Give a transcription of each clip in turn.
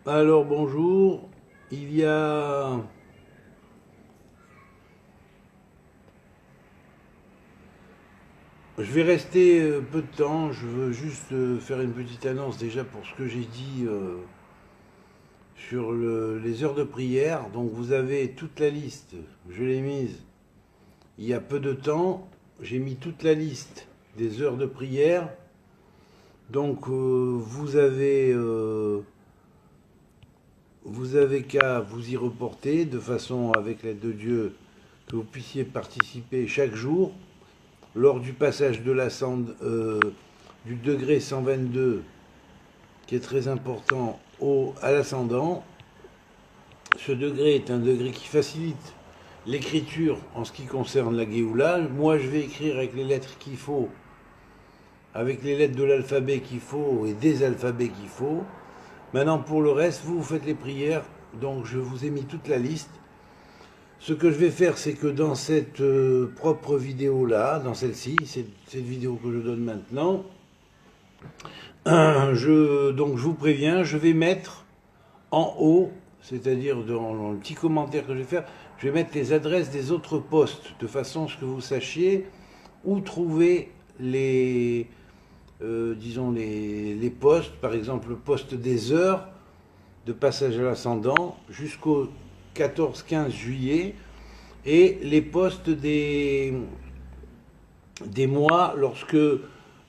Alors bonjour, il y a... Je vais rester peu de temps, je veux juste faire une petite annonce déjà pour ce que j'ai dit sur les heures de prière. Donc vous avez toute la liste, je l'ai mise il y a peu de temps, j'ai mis toute la liste des heures de prière. Donc vous avez qu'à vous y reporter de façon avec l'aide de Dieu que vous puissiez participer chaque jour lors du passage de du degré 122, qui est très important, à l'ascendant. Ce degré est un degré qui facilite l'écriture en ce qui concerne la Géoula. Moi, je vais écrire avec les lettres qu'il faut, avec les lettres de l'alphabet qu'il faut et des alphabets qu'il faut. Maintenant, pour le reste, vous faites les prières, donc je vous ai mis toute la liste. Ce que je vais faire, c'est que dans cette propre vidéo-là, dans celle-ci, cette vidéo que je donne maintenant, donc je vous préviens, je vais mettre en haut, c'est-à-dire dans le petit commentaire que je vais faire, je vais mettre les adresses des autres postes, de façon à ce que vous sachiez où trouver disons les postes, par exemple le poste des heures de passage à l'ascendant jusqu'au 14-15 juillet, et les postes des mois lorsque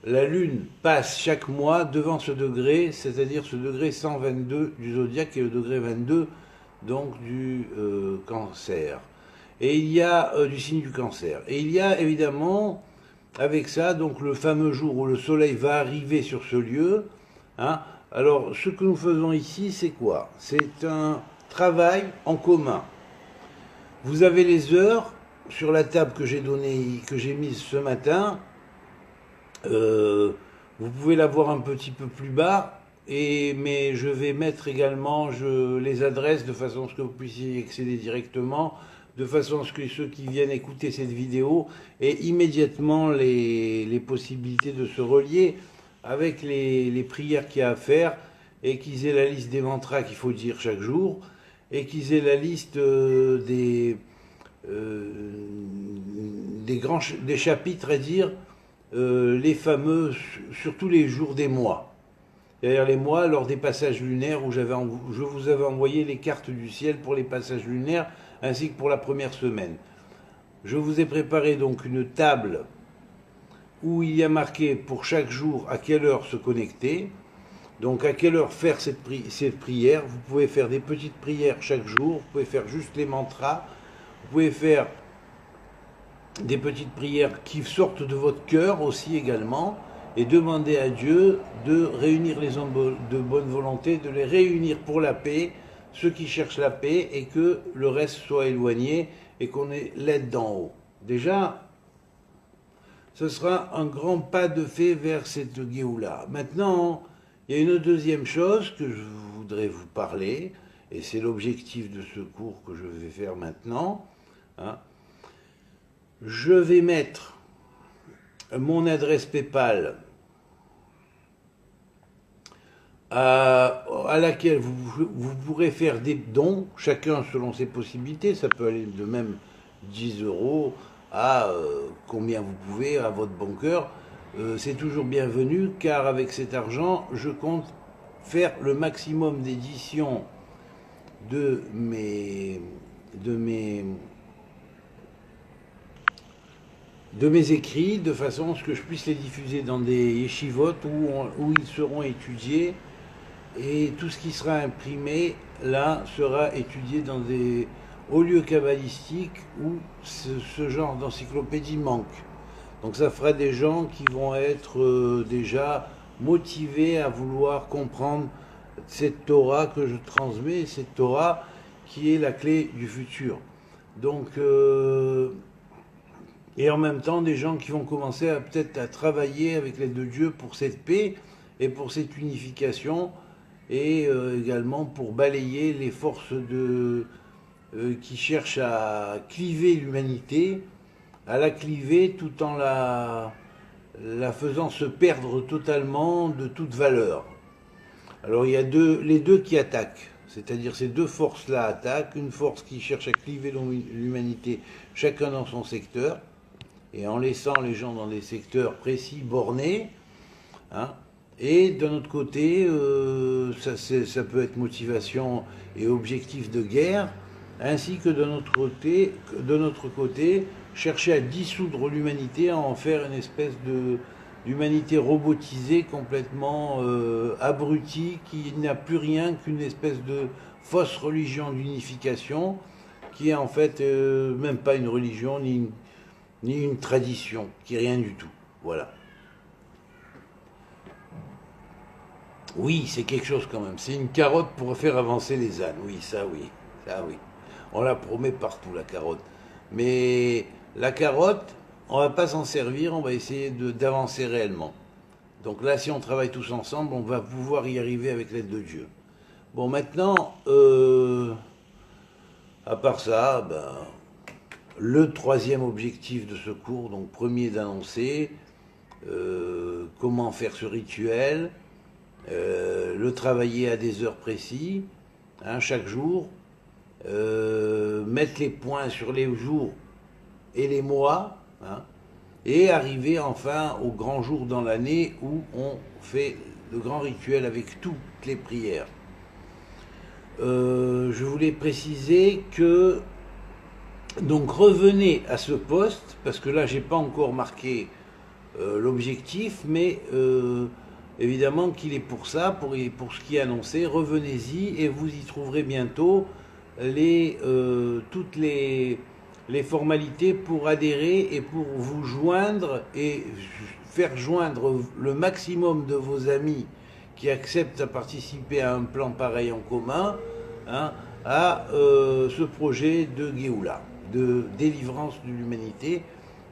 la Lune passe chaque mois devant ce degré, c'est-à-dire ce degré 122 du zodiaque et le degré 22 donc du cancer. Et il y a du signe du cancer. Et il y a évidemment avec ça donc le fameux jour où le soleil va arriver sur ce lieu. Hein. Alors ce que nous faisons ici, c'est quoi? C'est un travail en commun. Vous avez les heures sur la table que j'ai mise ce matin. Vous pouvez la voir un petit peu plus bas, mais je vais mettre également les adresses de façon à ce que vous puissiez y accéder directement, de façon à ce que ceux qui viennent écouter cette vidéo aient immédiatement les possibilités de se relier avec les prières qu'il y a à faire, et qu'ils aient la liste des mantras qu'il faut dire chaque jour, et qu'ils aient la liste euh, des chapitres à dire, les fameux sur tous les jours des mois. Derrière les mois, lors des passages lunaires où je vous avais envoyé les cartes du ciel pour les passages lunaires ainsi que pour la première semaine. Je vous ai préparé donc une table où il y a marqué pour chaque jour à quelle heure se connecter, donc à quelle heure faire cette prière. Vous pouvez faire des petites prières chaque jour, vous pouvez faire juste les mantras, vous pouvez faire des petites prières qui sortent de votre cœur aussi également, et demander à Dieu de réunir les hommes de bonne volonté, de les réunir pour la paix, ceux qui cherchent la paix, et que le reste soit éloigné et qu'on ait l'aide d'en haut. Déjà, ce sera un grand pas de fait vers cette Géoula. Maintenant, il y a une deuxième chose que je voudrais vous parler, et c'est l'objectif de ce cours que je vais faire maintenant. Hein. Je vais mettre mon adresse PayPal à laquelle vous pourrez faire des dons, chacun selon ses possibilités. Ça peut aller de même 10 euros à combien vous pouvez, à votre bon cœur. C'est toujours bienvenu, car avec cet argent, je compte faire le maximum d'éditions de de mes de mes écrits, de façon à ce que je puisse les diffuser dans des yeshivotes où ils seront étudiés, et tout ce qui sera imprimé là sera étudié dans des hauts lieux kabbalistiques où ce genre d'encyclopédie manque. Donc ça fera des gens qui vont être déjà motivés à vouloir comprendre cette Torah que je transmets, cette Torah qui est la clé du futur. Donc et en même temps des gens qui vont commencer peut-être à travailler avec l'aide de Dieu pour cette paix et pour cette unification, et également pour balayer les forces qui cherchent à cliver l'humanité, à la cliver tout en la faisant se perdre totalement de toute valeur. Alors il y a les deux qui attaquent, c'est-à-dire ces deux forces-là attaquent, une force qui cherche à cliver l'humanité, chacun dans son secteur, et en laissant les gens dans des secteurs précis, bornés, hein. Et d'un autre côté, ça peut être motivation et objectif de guerre, ainsi que de notre côté, chercher à dissoudre l'humanité, à en faire une espèce d'humanité robotisée, complètement abrutie, qui n'a plus rien qu'une espèce de fausse religion d'unification, qui est en fait même pas une religion, ni une tradition, qui est rien du tout. Voilà. Oui, c'est quelque chose quand même. C'est une carotte pour faire avancer les ânes. Oui, ça oui. Ça oui. On la promet partout, la carotte. Mais la carotte, on va pas s'en servir, on va essayer d'avancer réellement. Donc là, si on travaille tous ensemble, on va pouvoir y arriver avec l'aide de Dieu. Bon, maintenant, à part ça, ben, le troisième objectif de ce cours, donc premier d'annoncer comment faire ce rituel, le travailler à des heures précises, hein, chaque jour, mettre les points sur les jours et les mois, hein, et arriver enfin au grand jour dans l'année où on fait le grand rituel avec toutes les prières. Je voulais préciser que, donc revenez à ce poste, parce que là j'ai pas encore marqué l'objectif, mais évidemment qu'il est pour ça, pour ce qui est annoncé, revenez-y et vous y trouverez bientôt toutes les formalités pour adhérer et pour vous joindre et faire joindre le maximum de vos amis qui acceptent à participer à un plan pareil en commun, hein, à ce projet de Géoula, de délivrance de l'humanité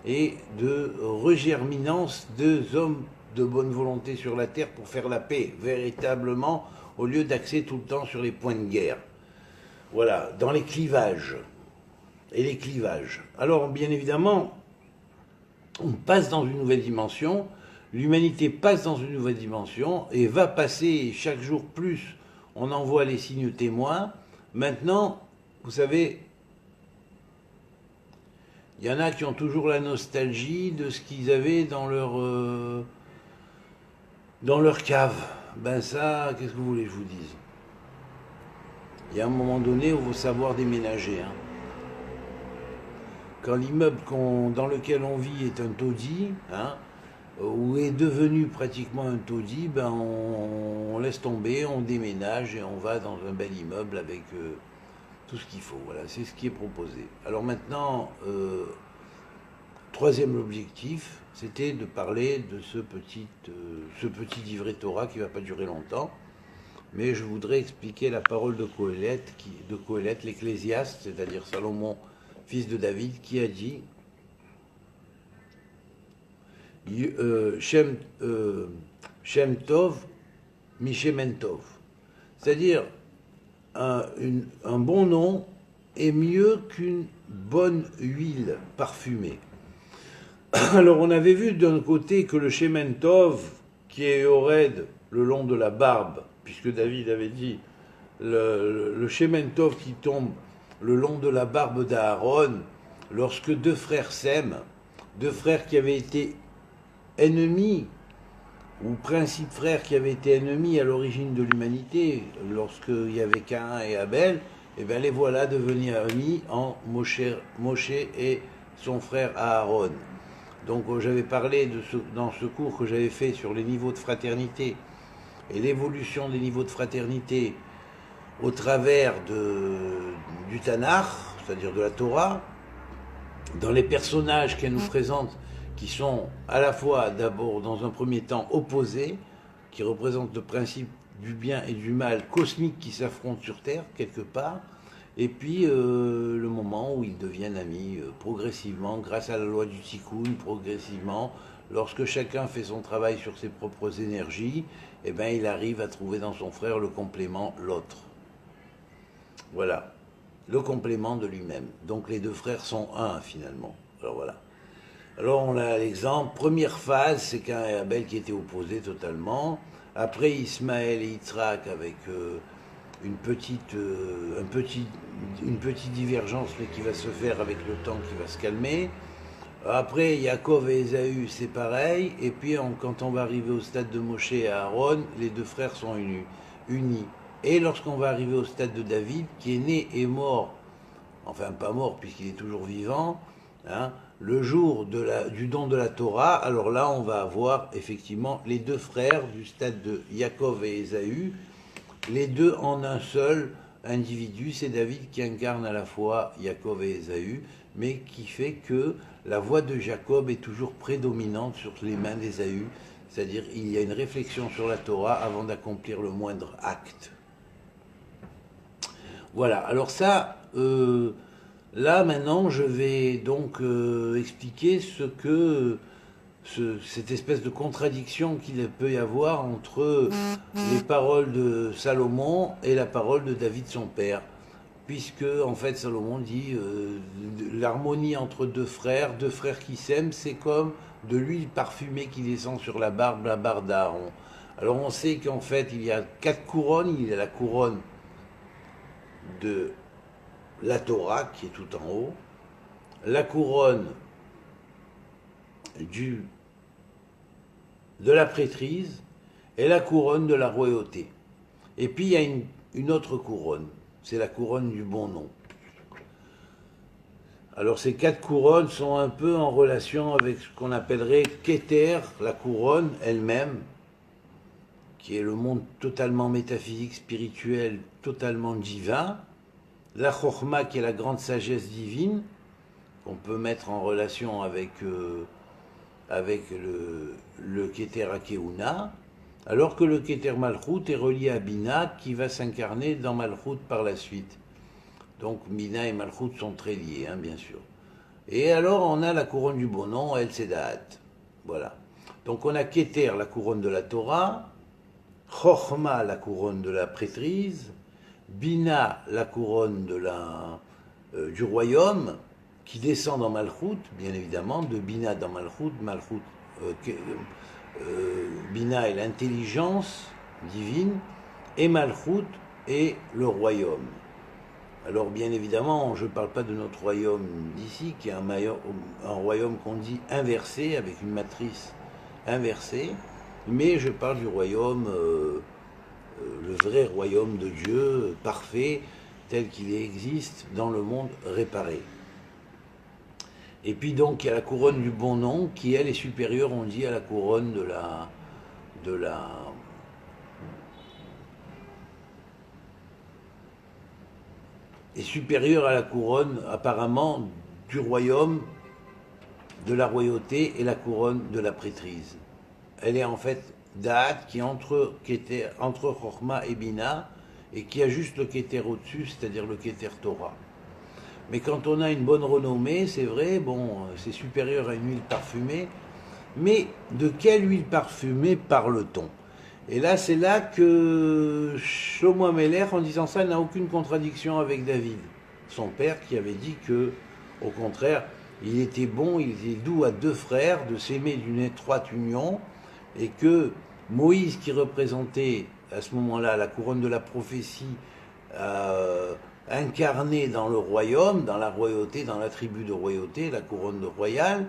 et de regerminance des hommes de bonne volonté sur la terre pour faire la paix, véritablement, au lieu d'axer tout le temps sur les points de guerre. Voilà, dans les clivages. Et les clivages. Alors, bien évidemment, on passe dans une nouvelle dimension, l'humanité passe dans une nouvelle dimension et va passer chaque jour plus, on envoie les signes témoins. Maintenant, vous savez, il y en a qui ont toujours la nostalgie de ce qu'ils avaient dans leur cave. Ben ça, qu'est-ce que vous voulez que je vous dise? Il y a un moment donné où il faut savoir déménager. Hein. Quand l'immeuble dans lequel on vit est un taudis, hein, ou est devenu pratiquement un taudis, ben on laisse tomber, on déménage et on va dans un bel immeuble avec tout ce qu'il faut. Voilà, c'est ce qui est proposé. Alors maintenant, troisième objectif, c'était de parler de ce petit livret Torah qui ne va pas durer longtemps. Mais je voudrais expliquer la parole de Coëlette, l'Ecclésiaste, c'est-à-dire Salomon, fils de David, qui a dit Shem Tov, Mishemen Tov. C'est-à-dire, un bon nom est mieux qu'une bonne huile parfumée. Alors, on avait vu d'un côté que le Shemen Tov, qui est Ored, le long de la barbe, puisque David avait dit le Shemen Tov qui tombe le long de la barbe d'Aaron, lorsque deux frères s'aiment, deux frères qui avaient été ennemis, ou principes frères qui avaient été ennemis à l'origine de l'humanité, lorsqu'il y avait Caïn et Abel, et bien les voilà devenus amis en Moshe et son frère Aaron. Donc j'avais parlé dans ce cours que j'avais fait sur les niveaux de fraternité et l'évolution des niveaux de fraternité au travers du Tanakh, c'est-à-dire de la Torah, dans les personnages qu'elle nous présente, qui sont à la fois d'abord dans un premier temps opposés, qui représentent le principe du bien et du mal cosmique qui s'affrontent sur Terre, quelque part, et puis le moment où ils deviennent amis progressivement, grâce à la loi du Tikkun, progressivement, lorsque chacun fait son travail sur ses propres énergies, eh ben, il arrive à trouver dans son frère le complément, l'autre. Voilà, le complément de lui-même. Donc les deux frères sont un finalement. Alors voilà. Alors on a l'exemple, première phase, c'est Caïn et Abel qui étaient opposés totalement. Après Ismaël et Yitzhak avec une petite, une petite divergence, mais qui va se faire avec le temps, qui va se calmer. Après, Yaakov et Ésaü, c'est pareil. Et puis, quand on va arriver au stade de Moshe et Aaron, les deux frères sont unis. Et lorsqu'on va arriver au stade de David, qui est né et mort, enfin pas mort puisqu'il est toujours vivant, hein, le jour du don de la Torah, alors là, on va avoir effectivement les deux frères du stade de Yaakov et Ésaü, les deux en un seul individu. C'est David qui incarne à la fois Yaakov et Ésaü, mais qui fait que la voix de Jacob est toujours prédominante sur les mains d'Ésaü, c'est-à-dire il y a une réflexion sur la Torah avant d'accomplir le moindre acte. Voilà, alors ça, là maintenant je vais donc expliquer cette espèce de contradiction qu'il peut y avoir entre les paroles de Salomon et la parole de David son père. Puisque, en fait, Salomon dit l'harmonie entre deux frères qui s'aiment, c'est comme de l'huile parfumée qui descend sur la barbe d'Aaron. Alors, on sait qu'en fait, il y a 4 couronnes. Il y a la couronne de la Torah, qui est tout en haut, la couronne de la prêtrise et la couronne de la royauté. Et puis, il y a une autre couronne. C'est la couronne du bon nom. Alors ces 4 couronnes sont un peu en relation avec ce qu'on appellerait Keter, la couronne elle-même, qui est le monde totalement métaphysique, spirituel, totalement divin. La Chokhma, qui est la grande sagesse divine, qu'on peut mettre en relation avec le Keter Akeuna. Alors que le Keter Malchut est relié à Bina, qui va s'incarner dans Malchut par la suite. Donc Bina et Malchut sont très liés, hein, bien sûr. Et alors on a la couronne du bon nom, El Sedaat. Voilà. Donc on a Keter, la couronne de la Torah, Chokhma, la couronne de la prêtrise, Bina, la couronne du royaume, qui descend dans Malchut, bien évidemment, de Bina dans Malchut, Bina est l'intelligence divine, et Malchut est le royaume. Alors bien évidemment, je ne parle pas de notre royaume d'ici, qui est un royaume qu'on dit inversé, avec une matrice inversée, mais je parle du royaume, le vrai royaume de Dieu, parfait, tel qu'il existe dans le monde réparé. Et puis donc il y a la couronne du bon nom qui elle est supérieure, on dit, à la couronne est supérieure à la couronne apparemment du royaume, de la royauté et la couronne de la prêtrise. Elle est en fait Da'at qui est entre Chokhma et Bina et qui a juste le Keter au-dessus, c'est-à-dire le Keter Torah. Mais quand on a une bonne renommée, c'est vrai, bon, c'est supérieur à une huile parfumée. Mais de quelle huile parfumée parle-t-on? Et là, c'est là que Shlomo Ameler, en disant ça, n'a aucune contradiction avec David, son père, qui avait dit que, au contraire, il était bon, il était doux à deux frères de s'aimer d'une étroite union, et que Moïse, qui représentait à ce moment-là la couronne de la prophétie, incarné dans le royaume, dans la royauté, dans la tribu de royauté, la couronne royale,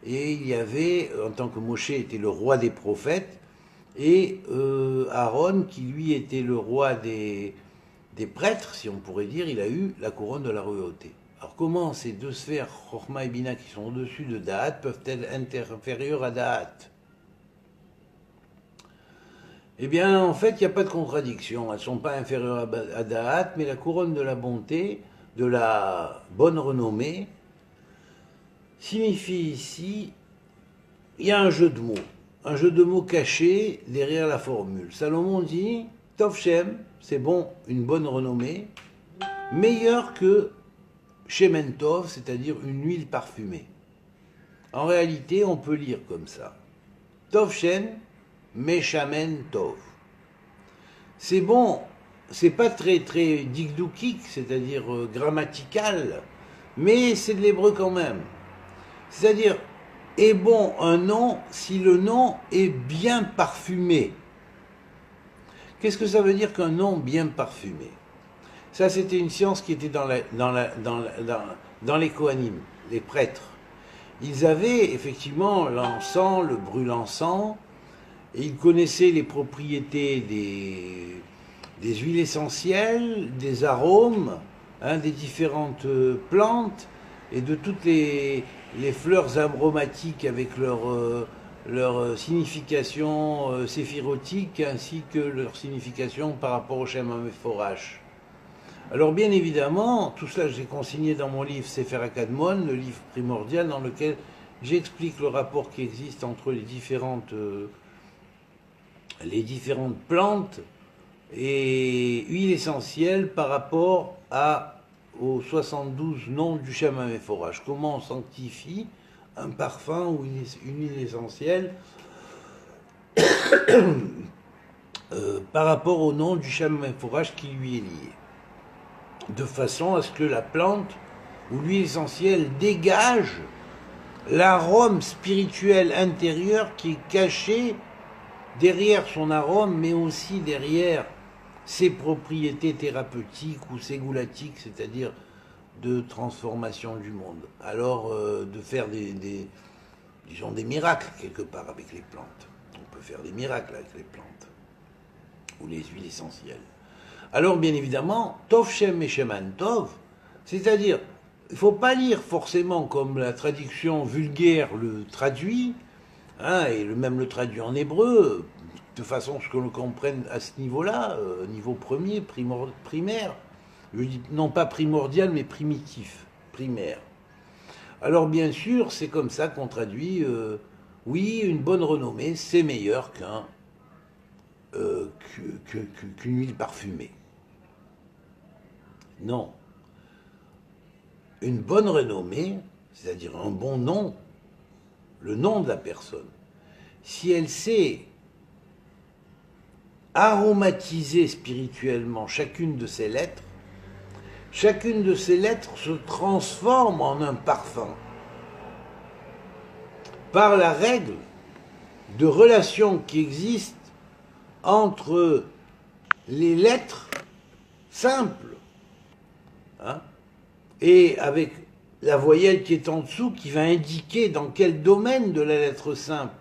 et il y avait, en tant que Moshe était le roi des prophètes, et Aaron, qui lui était le roi des prêtres, si on pourrait dire, il a eu la couronne de la royauté. Alors comment ces deux sphères, Chokhma et Bina, qui sont au-dessus de Da'at, peuvent-elles être inférieures à Da'at? Eh bien, en fait, il n'y a pas de contradiction. Elles ne sont pas inférieures à Da'at, mais la couronne de la bonté, de la bonne renommée, signifie ici, il y a un jeu de mots caché derrière la formule. Salomon dit, Tov Shem, c'est bon, une bonne renommée, meilleure que Shemen Tov, c'est-à-dire une huile parfumée. En réalité, on peut lire comme ça. Tov Shem, Meshamen Tov. C'est bon, c'est pas très dikdoukik, c'est-à-dire grammatical, mais c'est de l'hébreu quand même. C'est-à-dire, est bon un nom si le nom est bien parfumé. Qu'est-ce que ça veut dire qu'un nom bien parfumé? Ça, c'était une science qui était dans les Kohanim, les prêtres. Ils avaient effectivement l'encens, le brûle-encens, et ils connaissaient les propriétés des huiles essentielles, des arômes, hein, des différentes plantes et de toutes les fleurs aromatiques avec leur signification séphirotique ainsi que leur signification par rapport au Shem HaMeforash. Alors bien évidemment, tout cela j'ai consigné dans mon livre Sefer HaKadmon, le livre primordial dans lequel j'explique le rapport qui existe entre les différentes plantes et huiles essentielles par rapport aux 72 noms du Shem HaMeforash. Comment on sanctifie un parfum ou une huile essentielle par rapport au nom du Shem HaMeforash qui lui est lié, de façon à ce que la plante ou l'huile essentielle dégage l'arôme spirituel intérieur qui est caché derrière son arôme, mais aussi derrière ses propriétés thérapeutiques ou ségulatiques, c'est-à-dire de transformation du monde. Alors, de faire disons des miracles quelque part avec les plantes. On peut faire des miracles avec les plantes ou les huiles essentielles. Alors, bien évidemment, Tov Shem et Sheman Tov, c'est-à-dire, il ne faut pas lire forcément comme la traduction vulgaire le traduit, hein, et même le traduit en hébreu, de façon à ce que l'on comprenne à ce niveau-là, niveau premier, primaire, je dis non pas primordial, mais primitif, primaire. Alors bien sûr, c'est comme ça qu'on traduit, oui, une bonne renommée, c'est meilleur qu'une huile parfumée. Non. Une bonne renommée, c'est-à-dire un bon nom, le nom de la personne, si elle sait aromatiser spirituellement chacune de ses lettres se transforme en un parfum par la règle de relation qui existe entre les lettres simples, hein, et avec la voyelle qui est en dessous qui va indiquer dans quel domaine de la lettre simple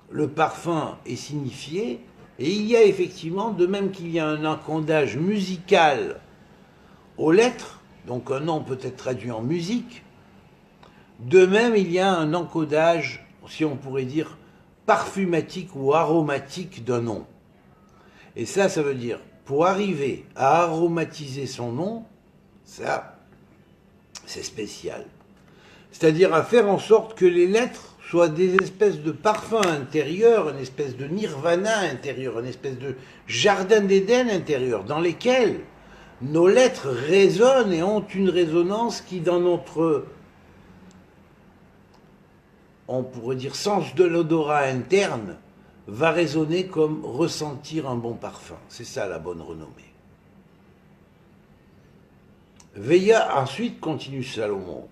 le parfum est signifié. Et il y a effectivement, de même qu'il y a un encodage musical aux lettres, donc un nom peut être traduit en musique, de même il y a un encodage, si on pourrait dire, parfumatique ou aromatique d'un nom. Et ça veut dire, pour arriver à aromatiser son nom, ça, c'est spécial. C'est-à-dire à faire en sorte que les lettres soient des espèces de parfums intérieurs, une espèce de nirvana intérieur, une espèce de jardin d'Éden intérieur, dans lesquels nos lettres résonnent et ont une résonance qui, dans notre, on pourrait dire, sens de l'odorat interne, va résonner comme ressentir un bon parfum. C'est ça la bonne renommée. Veilla, ensuite continue Salomon.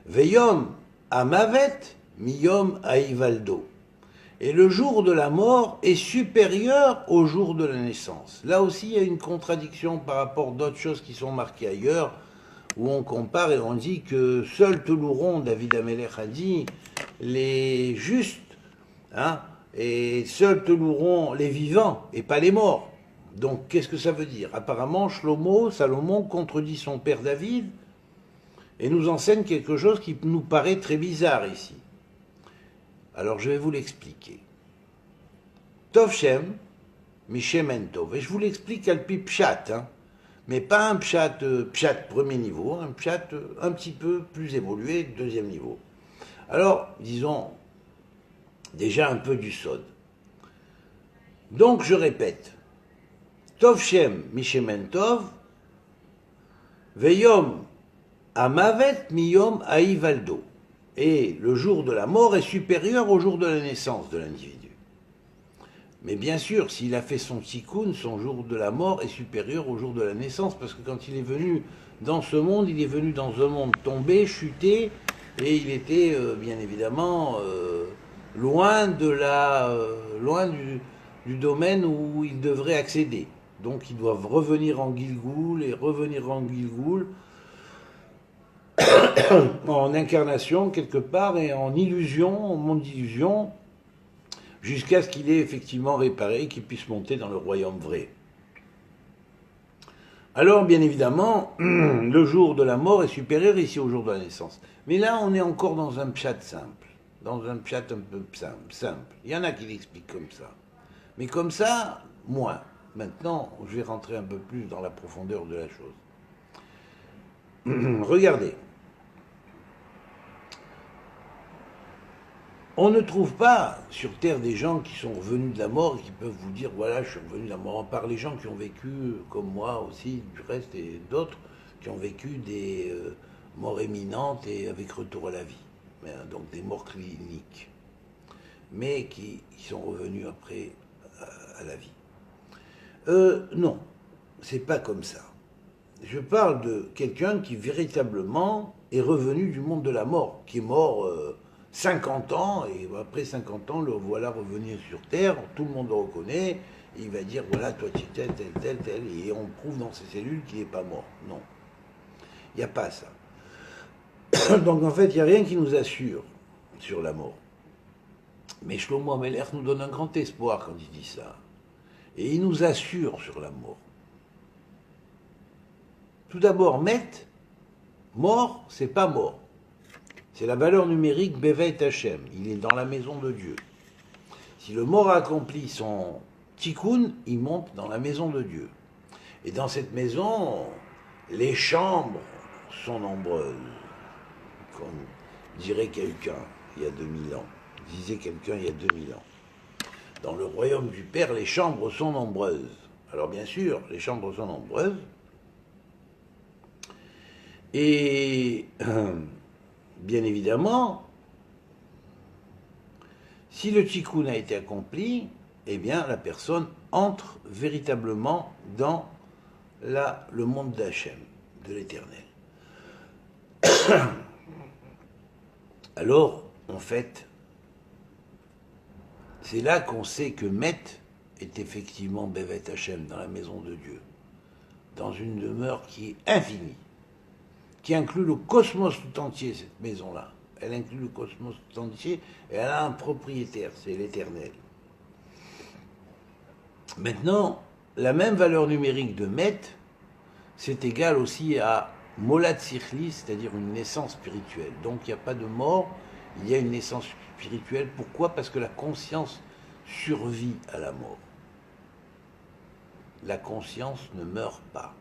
Veillom amavet, miyom aivaldo. Et le jour de la mort est supérieur au jour de la naissance. Là aussi, il y a une contradiction par rapport à d'autres choses qui sont marquées ailleurs, où on compare et on dit que seuls toulouron, David Amelech a dit, les justes, hein, et seuls toulouron les vivants, et pas les morts. Donc, qu'est-ce que ça veut dire? Apparemment, Salomon contredit son père David, et nous enseigne quelque chose qui nous paraît très bizarre ici. Alors je vais vous l'expliquer. Tov Shem, Mishem Tov. Et je vous l'explique al pi pshat, hein, mais pas un pshat, pshat premier niveau, un pshat un petit peu plus évolué, deuxième niveau. Alors, disons, déjà un peu du sod. Donc je répète. Tov Shem, Mishem Tov, Veyom Amavet miyom aivaldo. Et le jour de la mort est supérieur au jour de la naissance de l'individu. Mais bien sûr, s'il a fait son tikkun, son jour de la mort est supérieur au jour de la naissance, parce que quand il est venu dans ce monde, il est venu dans un monde tombé, chuté, et il était bien évidemment loin du domaine où ils devraient accéder. Donc ils doivent revenir en Gilgoul et revenir en Gilgoul en incarnation quelque part et en illusion, en monde d'illusion, jusqu'à ce qu'il ait effectivement réparé, qu'il puisse monter dans le royaume vrai. Alors, bien évidemment, le jour de la mort est supérieur ici au jour de la naissance. Mais là, on est encore dans un pshat simple, dans un pshat un peu simple. Il y en a qui l'expliquent comme ça. Mais comme ça, moins. Maintenant, je vais rentrer un peu plus dans la profondeur de la chose. Regardez. On ne trouve pas sur Terre des gens qui sont revenus de la mort et qui peuvent vous dire, voilà, je suis revenu de la mort. On parle des gens qui ont vécu, comme moi aussi, du reste, et d'autres, qui ont vécu des morts imminentes et avec retour à la vie. Donc des morts cliniques. Mais qui sont revenus après à la vie. Non, c'est pas comme ça. Je parle de quelqu'un qui véritablement est revenu du monde de la mort, qui est mort 50 ans, et après 50 ans, le voilà revenir sur Terre, tout le monde le reconnaît, et il va dire, voilà, toi tu es tel, et on prouve dans ses cellules qu'il n'est pas mort. Non, il n'y a pas ça. Donc en fait, il n'y a rien qui nous assure sur la mort. Mais Shlomo Ameler nous donne un grand espoir quand il dit ça. Et il nous assure sur la mort. Tout d'abord, Met, mort, c'est pas mort. C'est la valeur numérique Bevet Hashem. Il est dans la maison de Dieu. Si le mort a accompli son tikkun, il monte dans la maison de Dieu. Et dans cette maison, les chambres sont nombreuses. Comme dirait quelqu'un il y a 2000 ans. Disait quelqu'un il y a 2000 ans. Dans le royaume du Père, les chambres sont nombreuses. Alors bien sûr, les chambres sont nombreuses. Et bien évidemment, si le tikkun a été accompli, eh bien la personne entre véritablement dans le monde d'Hachem, de l'Éternel. Alors, en fait, c'est là qu'on sait que Met est effectivement Bevet Hashem, dans la maison de Dieu, dans une demeure qui est infinie, qui inclut le cosmos tout entier, cette maison-là. Elle inclut le cosmos tout entier, et elle a un propriétaire, c'est l'Éternel. Maintenant, la même valeur numérique de Met, c'est égal aussi à Molad Sichli, c'est-à-dire une naissance spirituelle. Donc il n'y a pas de mort, il y a une naissance spirituelle. Pourquoi ? Parce que la conscience survit à la mort. La conscience ne meurt pas.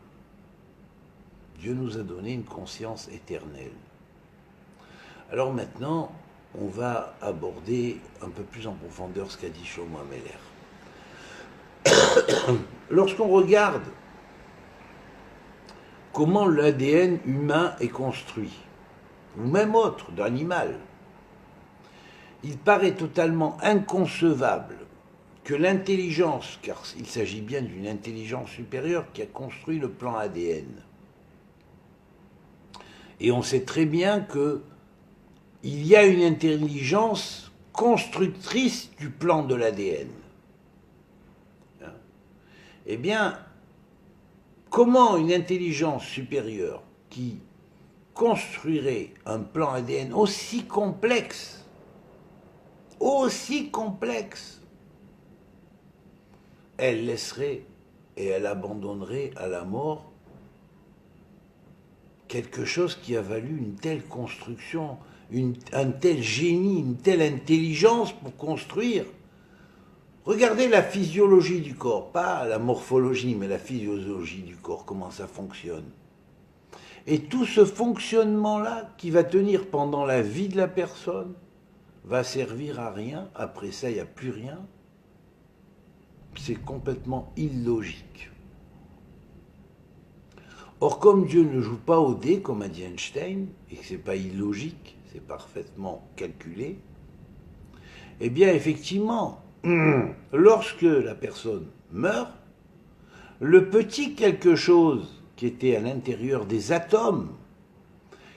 Dieu nous a donné une conscience éternelle. Alors maintenant, on va aborder un peu plus en profondeur ce qu'a dit Shlomo Ameler. Lorsqu'on regarde comment l'ADN humain est construit, ou même autre, d'animal, il paraît totalement inconcevable que l'intelligence, car il s'agit bien d'une intelligence supérieure qui a construit le plan ADN. Et on sait très bien qu'il y a une intelligence constructrice du plan de l'ADN. Eh bien, comment une intelligence supérieure qui construirait un plan ADN aussi complexe, elle laisserait et elle abandonnerait à la mort quelque chose qui a valu une telle construction, un tel génie, une telle intelligence pour construire. Regardez la physiologie du corps, pas la morphologie, mais la physiologie du corps, comment ça fonctionne. Et tout ce fonctionnement-là, qui va tenir pendant la vie de la personne, va servir à rien. Après ça, il n'y a plus rien. C'est complètement illogique. Or, comme Dieu ne joue pas au dé, comme a dit Einstein, et que ce n'est pas illogique, c'est parfaitement calculé, eh bien, effectivement, lorsque la personne meurt, le petit quelque chose qui était à l'intérieur des atomes,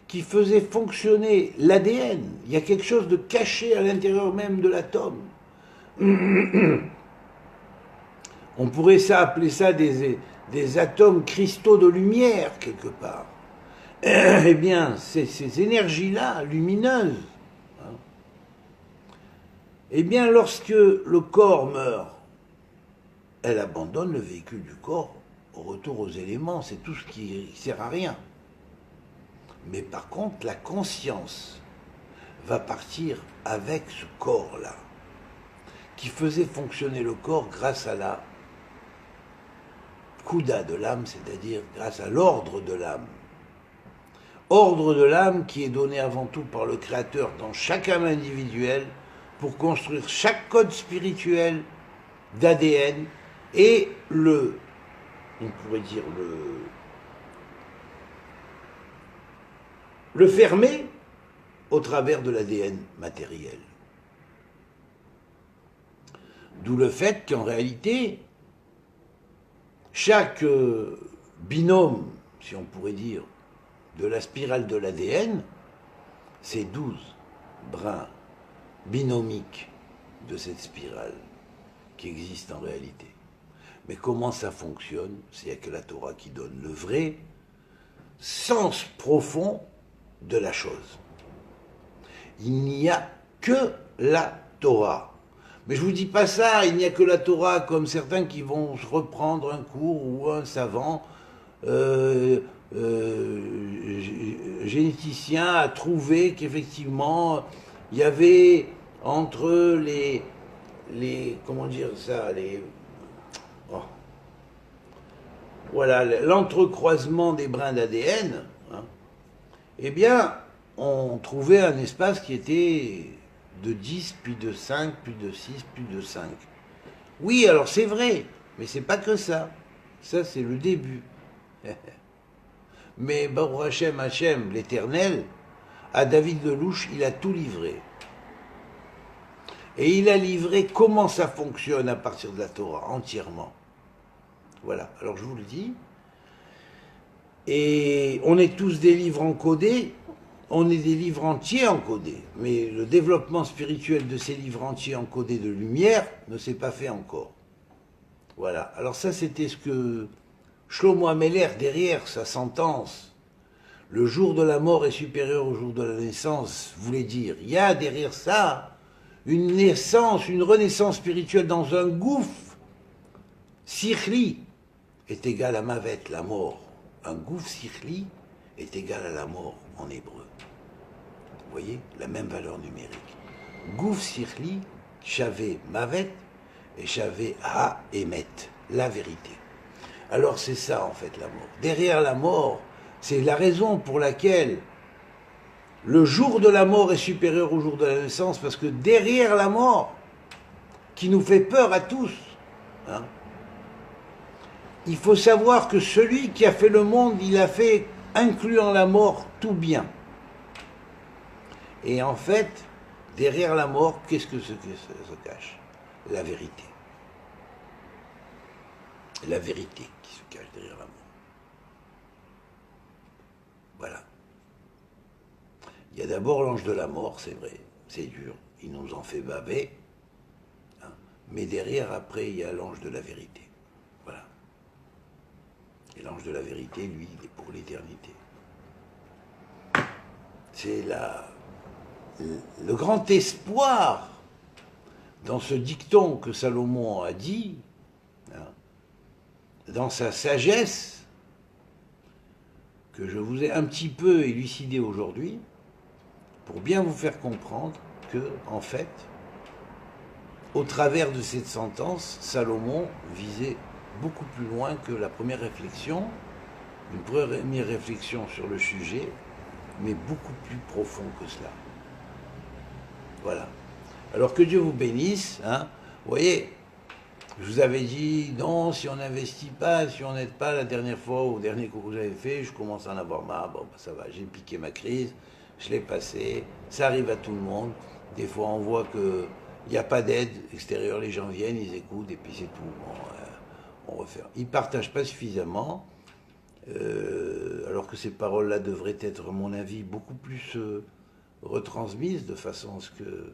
qui faisait fonctionner l'ADN, il y a quelque chose de caché à l'intérieur même de l'atome, On pourrait appeler ça des atomes cristaux de lumière, quelque part. Eh bien, ces énergies-là, lumineuses, hein, eh bien, lorsque le corps meurt, elle abandonne le véhicule du corps au retour aux éléments, c'est tout ce qui sert à rien. Mais par contre, la conscience va partir avec ce corps-là, qui faisait fonctionner le corps grâce à la kouda de l'âme, c'est-à-dire grâce à l'ordre de l'âme. Ordre de l'âme qui est donné avant tout par le Créateur dans chaque âme individuelle pour construire chaque code spirituel d'ADN et on pourrait dire le fermer au travers de l'ADN matériel. D'où le fait qu'en réalité, chaque binôme, si on pourrait dire, de la spirale de l'ADN, c'est 12 brins binomiques de cette spirale qui existent en réalité. Mais comment ça fonctionne? C'est avec la Torah qui donne le vrai sens profond de la chose. Il n'y a que la Torah. Mais je ne vous dis pas ça, il n'y a que la Torah, comme certains qui vont reprendre un cours ou un savant généticien a trouvé qu'effectivement, il y avait entre comment dire ça, voilà, l'entrecroisement des brins d'ADN, hein, eh bien, on trouvait un espace qui était de 10, puis de 5, puis de 6, puis de 5. Oui, alors c'est vrai, mais c'est pas que ça. Ça, c'est le début. Mais Baruch Hashem, l'Éternel, à David Lelouch, il a tout livré. Et il a livré comment ça fonctionne à partir de la Torah, entièrement. Voilà, alors je vous le dis. Et on est tous des livres encodés, on est des livres entiers encodés. Mais le développement spirituel de ces livres entiers encodés de lumière ne s'est pas fait encore. Voilà, alors ça c'était ce que Shlomo Ameler, derrière sa sentence, le jour de la mort est supérieur au jour de la naissance, voulait dire, il y a derrière ça une naissance, une renaissance spirituelle dans un gouffre. Sikhli est égal à Mavet, la mort. Un gouffre Sikhli est égal à la mort en hébreu. Vous voyez, la même valeur numérique. Gouffre Sikhli, Shavé Mavet et Shavé Ha Emet, la vérité. Alors c'est ça en fait la mort. Derrière la mort, c'est la raison pour laquelle le jour de la mort est supérieur au jour de la naissance, parce que derrière la mort, qui nous fait peur à tous, hein, il faut savoir que celui qui a fait le monde, il a fait, incluant la mort, tout bien. Et en fait, derrière la mort, qu'est-ce que se cache? La vérité. La vérité qui se cache derrière la mort. Voilà. Il y a d'abord l'ange de la mort, c'est vrai, c'est dur, il nous en fait baver, hein, mais derrière, après, il y a l'ange de la vérité. Voilà. Et l'ange de la vérité, lui, il est pour l'éternité. C'est le grand espoir dans ce dicton que Salomon a dit, hein, dans sa sagesse, que je vous ai un petit peu élucidé aujourd'hui, pour bien vous faire comprendre que, en fait, au travers de cette sentence, Salomon visait beaucoup plus loin que la première réflexion, une première réflexion sur le sujet, mais beaucoup plus profond que cela. Voilà. Alors que Dieu vous bénisse, hein. Vous voyez, je vous avais dit, non, si on n'investit pas, si on n'aide pas, la dernière fois, au dernier cours que j'avais fait, je commence à en avoir marre, bon, ben, ça va, j'ai piqué ma crise, je l'ai passé, ça arrive à tout le monde, des fois on voit qu'il n'y a pas d'aide extérieure, les gens viennent, ils écoutent, et puis c'est tout, bon, on refait. Ils ne partagent pas suffisamment, alors que ces paroles-là devraient être, à mon avis, beaucoup plus retransmises, de façon à ce que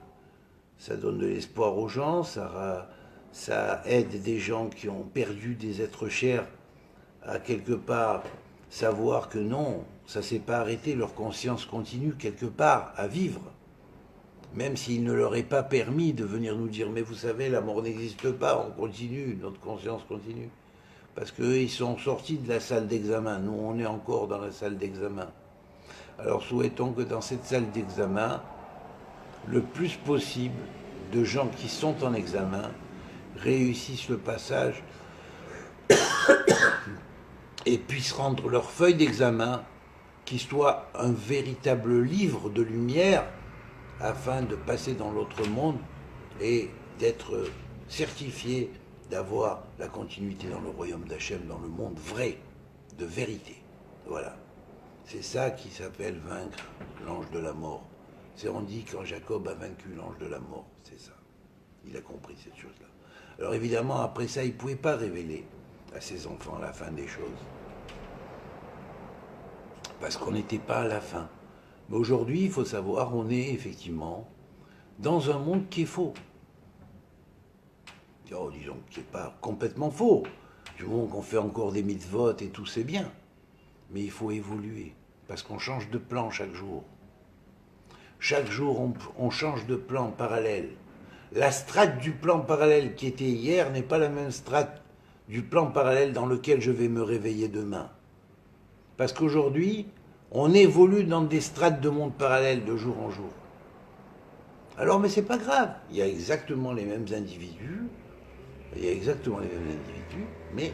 ça donne de l'espoir aux gens, ça ça aide des gens qui ont perdu des êtres chers à quelque part savoir que non, ça ne s'est pas arrêté, leur conscience continue quelque part à vivre. Même s'il ne leur est pas permis de venir nous dire « mais vous savez, la mort n'existe pas, on continue, notre conscience continue ». Parce qu'eux, ils sont sortis de la salle d'examen, nous on est encore dans la salle d'examen. Alors souhaitons que dans cette salle d'examen, le plus possible de gens qui sont en examen réussissent le passage et puissent rendre leur feuille d'examen qui soit un véritable livre de lumière afin de passer dans l'autre monde et d'être certifié d'avoir la continuité dans le royaume d'Hachem, dans le monde vrai, de vérité. Voilà. C'est ça qui s'appelle vaincre l'ange de la mort. C'est on dit quand Jacob a vaincu l'ange de la mort, c'est ça. Il a compris cette chose-là. Alors évidemment, après ça, il ne pouvait pas révéler à ses enfants la fin des choses. Parce qu'on n'était pas à la fin. Mais aujourd'hui, il faut savoir, on est effectivement dans un monde qui est faux. Oh, disons qui n'est pas complètement faux. Du moment qu'on fait encore des mitzvot et tout, c'est bien. Mais il faut évoluer. Parce qu'on change de plan chaque jour. Chaque jour, on change de plan parallèle. La strate du plan parallèle qui était hier n'est pas la même strate du plan parallèle dans lequel je vais me réveiller demain. Parce qu'aujourd'hui, on évolue dans des strates de monde parallèle de jour en jour. Alors, mais c'est pas grave. Il y a exactement les mêmes individus. Il y a exactement les mêmes individus, mais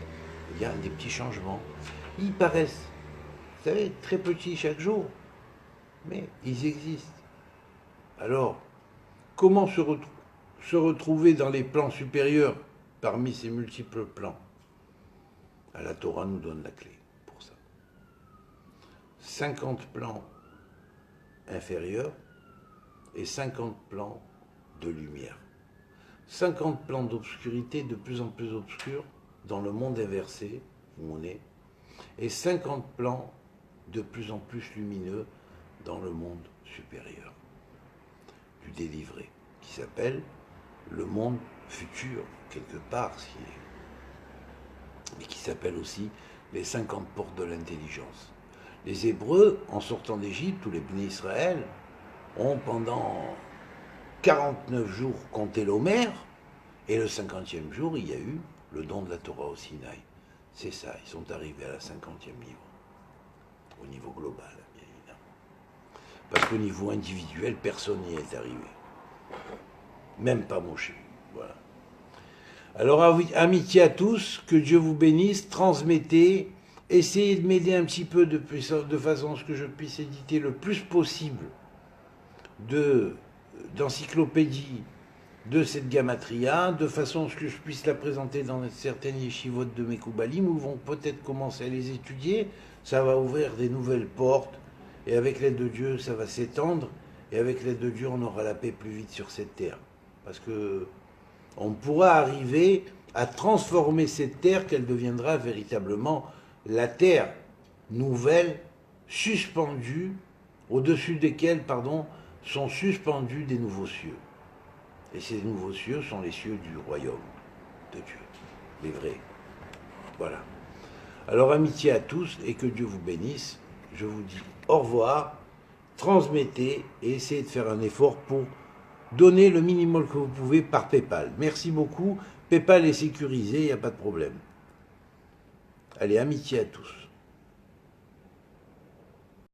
il y a des petits changements. Ils paraissent, vous savez, très petits chaque jour, mais ils existent. Alors, comment se retrouver dans les plans supérieurs parmi ces multiples plans? La Torah nous donne la clé pour ça. 50 plans inférieurs et 50 plans de lumière. 50 plans d'obscurité de plus en plus obscurs dans le monde inversé où on est, et 50 plans de plus en plus lumineux dans le monde supérieur du délivré, qui s'appelle le monde futur, quelque part, mais qui s'appelle aussi les 50 portes de l'intelligence. Les Hébreux, en sortant d'Égypte, ou les Bnei Israël, ont pendant 49 jours compté l'Homère, et le 50e jour, il y a eu le don de la Torah au Sinaï. C'est ça, ils sont arrivés à la 50e niveau, au niveau global, bien évidemment. Parce qu'au niveau individuel, personne n'y est arrivé. Même pas Moshe. Voilà. Alors, amitié à tous, que Dieu vous bénisse, transmettez, essayez de m'aider un petit peu de façon à ce que je puisse éditer le plus possible d'encyclopédies de cette gamatria, de façon à ce que je puisse la présenter dans certaines yeshivot de Mekoubalim, où vont peut-être commencer à les étudier. Ça va ouvrir des nouvelles portes, et avec l'aide de Dieu, ça va s'étendre, et avec l'aide de Dieu, on aura la paix plus vite sur cette terre. Parce que on pourra arriver à transformer cette terre, qu'elle deviendra véritablement la terre nouvelle, suspendue, au-dessus desquelles, sont suspendus des nouveaux cieux. Et ces nouveaux cieux sont les cieux du royaume de Dieu, les vrais. Voilà. Alors amitié à tous et que Dieu vous bénisse. Je vous dis au revoir, transmettez et essayez de faire un effort pour donner le minimum que vous pouvez par PayPal. Merci beaucoup. PayPal est sécurisé, il n'y a pas de problème. Allez, amitié à tous.